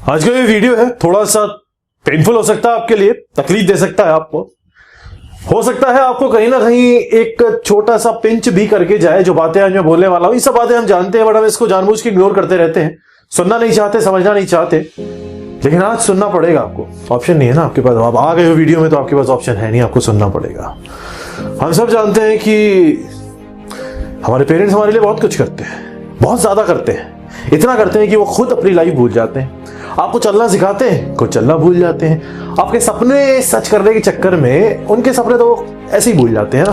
आज का ये वीडियो है थोड़ा सा पेनफुल हो सकता है आपके लिए, तकलीफ दे सकता है आपको, हो सकता है आपको कहीं ना कहीं एक छोटा सा पिंच भी करके जाए। जो बातें आज मैं बोलने वाला हूं, ये सब बातें हम जानते हैं, बट हम इसको जानबूझ के इग्नोर करते रहते हैं, सुनना नहीं चाहते, समझना नहीं चाहते। लेकिन आज सुनना पड़ेगा आपको, ऑप्शन नहीं है ना आपके पास। आप आ गए हो वीडियो में तो आपके पास ऑप्शन है नहीं, आपको सुनना पड़ेगा। हम सब जानते हैं कि हमारे पेरेंट्स हमारे लिए बहुत कुछ करते हैं, बहुत ज्यादा करते हैं, इतना करते हैं कि वो खुद अपनी लाइफ भूल जाते हैं। आपको चलना सिखाते हैं, कुछ चलना भूल जाते हैं। आपके सपने सच करने के चक्कर में उनके सपने तो ऐसे ही भूल जाते हैं ना।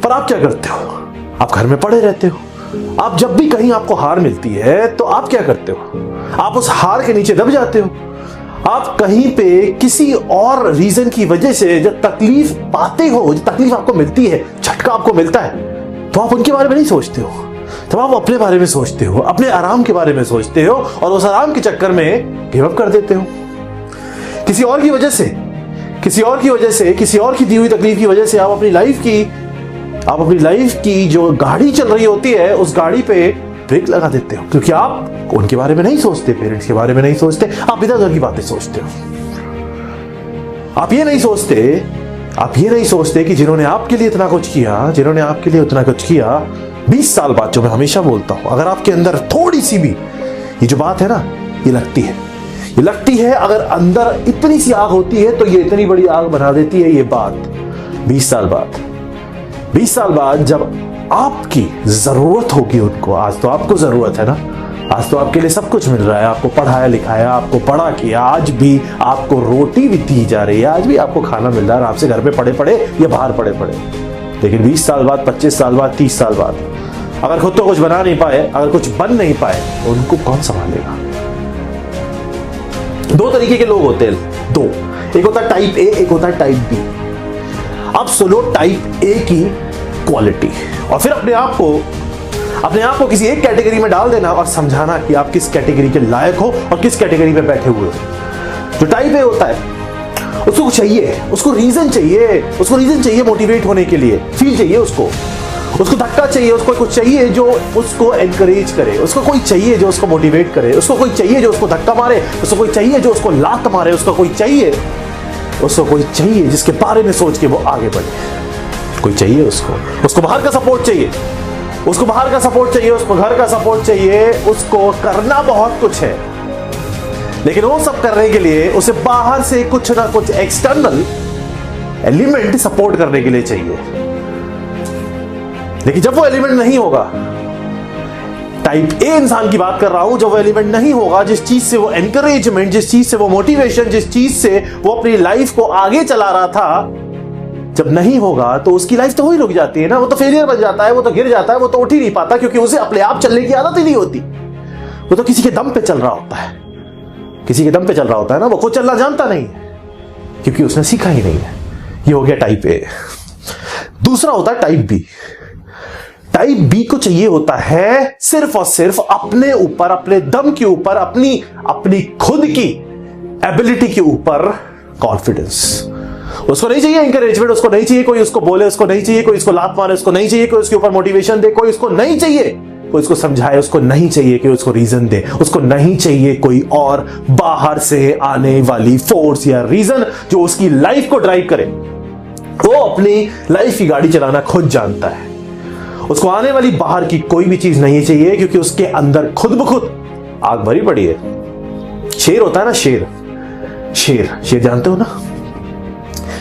पर आप क्या करते हो? आप घर में पड़े रहते हो। आप जब भी कहीं आपको हार मिलती है तो आप क्या करते हो? आप उस हार के नीचे दब जाते हो। आप कहीं पे किसी और रीजन की वजह से जब तकलीफ पाते हो, जो तकलीफ आपको मिलती है, झटका आपको मिलता है, तो आप उनके बारे में नहीं सोचते हो। तब आप अपने बारे में सोचते हो, अपने आराम के बारे में सोचते हो, और उस आराम के चक्कर में गिव अप कर देते हो। किसी और की वजह से, किसी और की दी हुई तकलीफ की वजह से आप अपनी लाइफ की जो गाड़ी चल रही होती है, उस गाड़ी पे ब्रेक लगा देते हो, क्योंकि आप उनके बारे में नहीं सोचते, पेरेंट्स के बारे में नहीं सोचते, आप इधर उधर की बातें सोचते हो। आप ये नहीं सोचते कि जिन्होंने आपके लिए इतना कुछ किया, जिन्होंने आपके लिए उतना कुछ किया, 20 साल बाद, जो मैं हमेशा बोलता हूं, अगर आपके अंदर थोड़ी सी भी ये जो बात है ना, ये लगती है, अगर अंदर इतनी सी आग होती है तो ये इतनी बड़ी आग बना देती है। ये बात 20 साल बाद जब आपकी जरूरत होगी उनको, आज तो आपको जरूरत है ना, आज तो आपके लिए सब कुछ मिल रहा है, आपको पढ़ाया लिखाया, आपको बड़ा किया, आज भी आपको रोटी भी दी जा रही है, आज भी आपको खाना मिल रहा है, आपसे घर पे पड़े या बाहर पड़े। लेकिन 20 साल बाद, 25 साल बाद, 30 साल बाद अगर खुद तो कुछ बना नहीं पाए, अगर कुछ बन नहीं पाए, तो उनको कौन संभालेगा? दो तरीके के लोग होते हैं, दो। एक होता है टाइप ए, एक होता है टाइप बी। अब सुनो टाइप ए की क्वालिटी, और फिर अपने आप को किसी एक कैटेगरी में डाल देना और समझाना कि आप किस कैटेगरी के लायक हो और किस कैटेगरी में बैठे हुए हो। जो टाइप ए होता है, उसको चाहिए, उसको रीजन चाहिए मोटिवेट होने के लिए, फील चाहिए, उसको धक्का चाहिए, उसको कुछ चाहिए जो उसको एनकरेज करे, उसको कोई चाहिए जो उसको मोटिवेट करे, उसको कोई चाहिए जो उसको धक्का मारे, उसको कोई चाहिए जो उसको लात मारे, उसको कोई चाहिए जिसके बारे में सोच के वो आगे बढ़े। कोई चाहिए उसको बाहर का सपोर्ट चाहिए, उसको घर का सपोर्ट चाहिए, उसको करना बहुत कुछ है, लेकिन वो सब करने के लिए उसे बाहर से कुछ ना कुछ एक्सटर्नल एलिमेंट सपोर्ट करने के लिए चाहिए। लेकिन जब वो एलिमेंट नहीं होगा, टाइप ए इंसान की बात कर रहा हूं, जब वो एलिमेंट नहीं होगा, जिस चीज से वो एनकरेजमेंट, जिस चीज से वो मोटिवेशन, जिस चीज से वो अपनी लाइफ को आगे चला रहा था, जब नहीं होगा तो उसकी लाइफ तो वही रुक जाती है ना। वो तो फेलियर बन जाता है, वो तो गिर जाता है, वो तो उठ ही नहीं पाता, क्योंकि उसे अपने आप चलने की आदत ही नहीं होती। वो तो किसी के दम पे चल रहा होता है ना, वो खुद चलना जानता नहीं है, क्योंकि उसने सीखा ही नहीं है। ये हो गया टाइप ए। दूसरा होता है टाइप बी। टाइप बी को चाहिए होता है सिर्फ और सिर्फ अपने ऊपर, अपने दम के ऊपर, अपनी खुद की एबिलिटी के ऊपर कॉन्फिडेंस। उसको नहीं चाहिए इंकरेजमेंट, उसको नहीं चाहिए कोई उसको बोले, उसको नहीं चाहिए कोई उसको लात मारे, उसको नहीं चाहिए कोई उसके ऊपर मोटिवेशन दे, कोई उसको नहीं चाहिए कोई उसको समझाए, उसको नहीं चाहिए कि उसको रीजन दे, उसको नहीं चाहिए कोई और बाहर से आने वाली फोर्स या रीजन जो उसकी लाइफ को ड्राइव करे। वो अपनी लाइफ की गाड़ी चलाना खुद जानता है, उसको आने वाली बाहर की कोई भी चीज नहीं चाहिए, क्योंकि उसके अंदर खुद ब खुद आग भरी पड़ी है। शेर होता है ना, शेर जानते हो ना?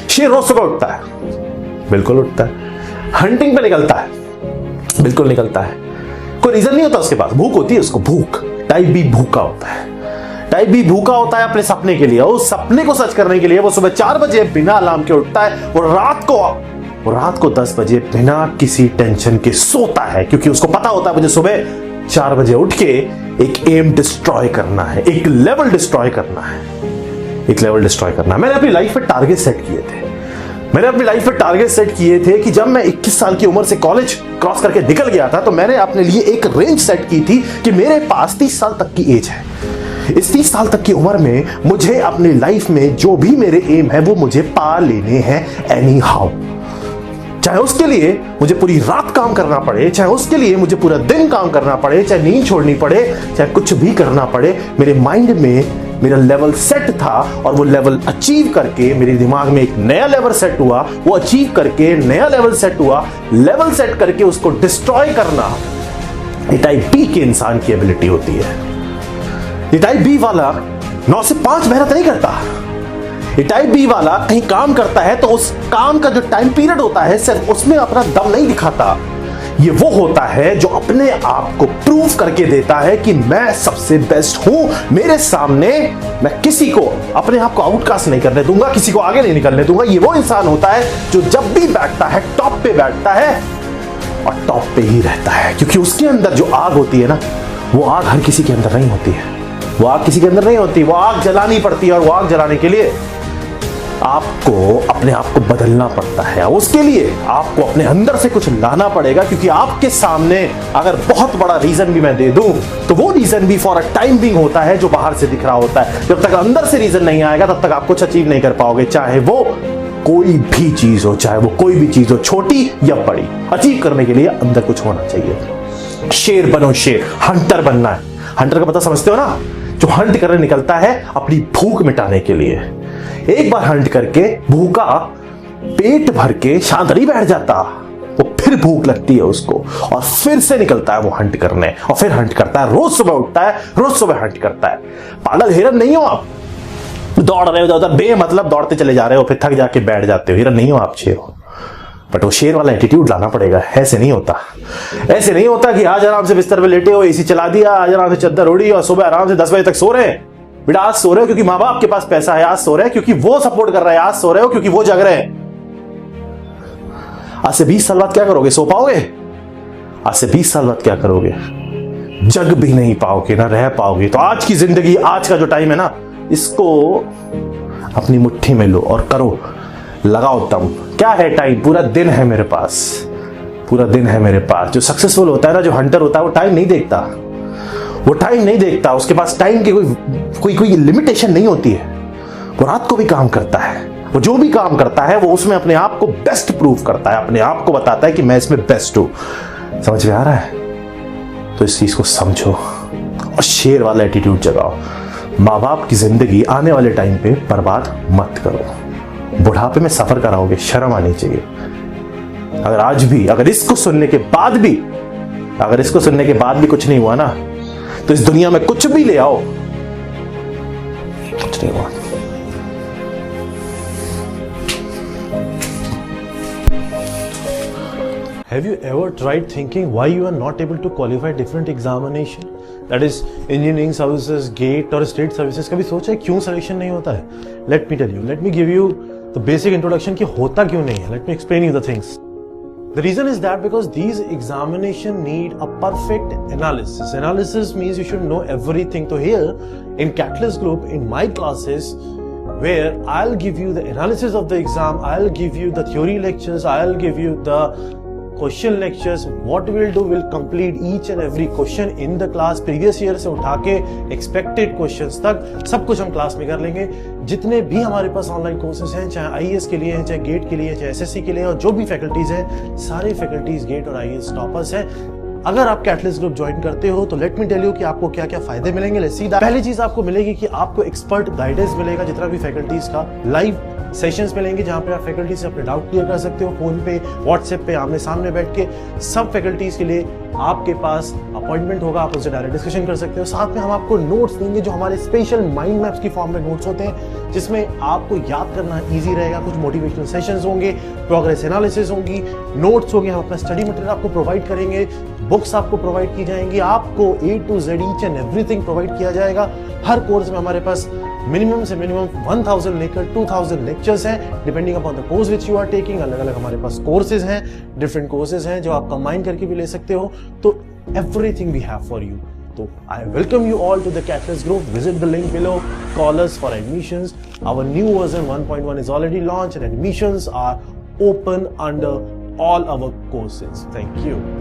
शेर रोज सुबह उठता है, बिल्कुल उठता है, हंटिंग पे निकलता है, बिल्कुल निकलता है, कोई रीजन नहीं होता उसके पास, भूख होती है उसको, भूख। टाइप बी भूखा होता है अपने सपने के लिए, उस सपने को सच करने के लिए वो सुबह 4 बजे बिना अलार्म के उठता है, वो रात को 10 बजे बिना किसी टेंशन के सोता है, क्योंकि उसको पता होता है मुझे सुबह 4 बजे उठ के एक एम डिस्ट्रॉय करना है, एक लेवल डिस्ट्रॉय करना है। मैंने अपनी लाइफ में टारगेट सेट किए थे कि जब मैं 21 साल की उम्र से कॉलेज क्रॉस करके निकल गया था, तो मैंने अपने लिए एक रेंज सेट की थी कि मेरे पास 30 साल तक की एज है। इस 30 साल तक की उम्र में मुझे अपनी लाइफ में जो भी मेरे एम है वो मुझे पा लेने हैं एनी हाउ। चाहे उसके लिए मुझे पूरी रात काम करना पड़े, चाहे उसके लिए मुझे पूरा दिन काम करना पड़े, चाहे नींद छोड़नी पड़े, चाहे कुछ भी करना पड़े, मेरे माइंड में मेरा लेवल सेट था और वो लेवल अचीव करके मेरे दिमाग में एक नया लेवल सेट हुआ, वो अचीव करके नया लेवल सेट हुआ, लेवल सेट करके उसको डिस्ट्रॉय करना, ये टाइप बी के इंसान की एबिलिटी होती है। ये टाइप बी वाला 9 से 5 मेहनत नहीं करता। ये टाइप बी वाला कहीं काम करता है तो उस काम का जो टाइम पीरियड होता है सिर्फ उसमें अपना दम नहीं दिखाता। ये वो होता है जो अपने आप को प्रूव करके देता है कि मैं सबसे बेस्ट हूं, मेरे सामने मैं किसी को अपने आप को आउटकास्ट नहीं करने दूंगा, किसी को आगे नहीं निकलने दूंगा। ये वो इंसान होता है जो जब भी बैठता है टॉप पे बैठता है और टॉप पे ही रहता है, क्योंकि उसके अंदर जो आग होती है ना, वो आग हर किसी के अंदर नहीं होती है। वो आग किसी के अंदर नहीं होती, वो आग जलानी पड़ती है और वो आग जलाने के लिए आपको अपने आप को बदलना पड़ता है। उसके लिए आपको अपने अंदर से कुछ लाना पड़ेगा, क्योंकि आपके सामने अगर बहुत बड़ा रीजन भी मैं दे दूं तो वो रीजन भी फॉर अ टाइम बिंग होता है जो बाहर से दिख रहा होता है। जब तक अंदर से रीजन नहीं आएगा तब तक आप कुछ अचीव नहीं कर पाओगे, चाहे वो कोई भी चीज हो, चाहे वो कोई भी चीज हो, छोटी या बड़ी। अचीव करने के लिए अंदर कुछ होना चाहिए। शेर बनो, शेर, हंटर बनना है। हंटर का पता समझते हो ना, जो हंट करने निकलता है अपनी भूख मिटाने के लिए। एक बार हंट करके भूखा पेट भर के शांत नहीं बैठ जाता, वो फिर भूख लगती है उसको और फिर से निकलता है वो हंट करने, और फिर हंट करता है। रोज सुबह उठता है, रोज सुबह हंट करता है। पागल हिरन नहीं हो आप, दौड़ रहे हो उधर बेमतलब दौड़ते चले जा रहे हो, फिर थक जाके बैठ जाते हो। हिरन नहीं हो आप, शेर हो। बट वो शेर वाला एटीट्यूड लाना पड़ेगा। ऐसे नहीं होता, ऐसे नहीं होता कि आज आराम से बिस्तर पे लेटे हो, एसी चला दिया, आज आराम से चादर ओढ़ी और सुबह आराम से 10 बजे तक सो रहे हैं। बेटा आज सो रहे हो क्योंकि माँ बाप के पास पैसा है, आज सो रहे हैं क्योंकि वो सपोर्ट कर रहा है, आज सो रहे हो क्योंकि वो जग रहे हैं। आज से 20 साल बाद क्या करोगे? सो पाओगे? आज से 20 साल बाद क्या करोगे? जग भी नहीं पाओगे, ना रह पाओगे। तो आज की जिंदगी, आज का जो टाइम है ना, इसको अपनी मुट्ठी में लो और करो, लगाओ दम। क्या है टाइम? पूरा दिन है मेरे पास, पूरा दिन है मेरे पास। जो सक्सेसफुल होता है ना, जो हंटर होता है, वो टाइम नहीं देखता, वो टाइम नहीं देखता। उसके पास टाइम की कोई लिमिटेशन नहीं होती है। वो रात को भी काम करता है, वो जो भी काम करता है वो उसमें अपने आप को बेस्ट प्रूव करता है, अपने आप को बताता है कि मैं इसमें बेस्ट हूं। समझ में आ रहा है? तो इस चीज को समझो और शेर वाला एटीट्यूड जगाओ। माँ बाप की जिंदगी आने वाले टाइम पे बर्बाद मत करो। बुढ़ापे में सफर कराओगे, शर्म आनी चाहिए। अगर आज भी, अगर इसको सुनने के बाद भी, अगर इसको सुनने के बाद भी कुछ नहीं हुआ ना, तो इस दुनिया में कुछ भी ले आओ, कुछ नहीं हुआ। Have you ever tried thinking why you are not able to qualify different examination? That is engineering services, GATE और state services। कभी सोचा है क्यों selection नहीं होता है? Let me tell you. Let me give you the basic introduction कि होता क्यों नहीं है. Let me explain you the things. The reason is that because these examination need a perfect analysis. Analysis means you should know everything. So here in Catalyst Group, in my classes, where I'll give you the analysis of the exam, I'll give you the theory lectures, I'll give you the question lectures. What will do, will complete each and every question in the class, previous year से उठा के expected questions तक सब कुछ हम class में कर लेंगे। जितने भी हमारे पास ऑनलाइन कोर्सेज हैं, चाहे आईएएस के लिए हैं, चाहे गेट के लिए हैं, चाहे एसएससी के लिए, और जो भी फैकल्टीज हैं, सारे फैकल्टीज गेट और आईएएस टॉपर्स हैं। अगर आप कैटलिस्ट ग्रुप ज्वाइन करते हो तो लेट मी टेल यू कि आपको क्या क्या फायदे मिलेंगे। सीधा पहली चीज आपको मिलेगी कि आपको एक्सपर्ट गाइडेंस मिलेगा, जितना भी फैकल्टीज का लाइव सेशंस मिलेंगे जहां पे आप फैकल्टी से अपने डाउट क्लियर कर सकते हो, फोन पे, व्हाट्सएप पे, आमने सामने बैठ के। सब फैकल्टीज के लिए आपके पास अपॉइंटमेंट होगा, आप उनसे डायरेक्ट डिस्कशन कर सकते हो। साथ में हम आपको नोट्स देंगे जो हमारे स्पेशल माइंड मैप्स की फॉर्म में नोट्स होते हैं, जिसमें आपको याद करना ईजी रहेगा। कुछ मोटिवेशनल सेशंस होंगे, प्रोग्रेस एनालिसिस होंगी, नोट्स होंगे, हम अपना स्टडी मटेरियल आपको प्रोवाइड करेंगे, बुक्स आपको प्रोवाइड की जाएंगी, आपको A to Z each and everything provide किया जाएगा। हर कोर्स में हमारे पास मिनिमम से मिनिमम 1000 लेकर 2000 लेक्चर्स हैं, depending upon the course which you are taking. अलग अलग हमारे पास कोर्सेज हैं, डिफरेंट कोर्सेज हैं जो आप कंबाइन करके भी ले सकते हो। तो everything we have for you. So I welcome you all to the Catalyst Group. Visit the link below. Call us for admissions. Our new version 1.1 is already launched and admissions are open under all our courses. Thank you.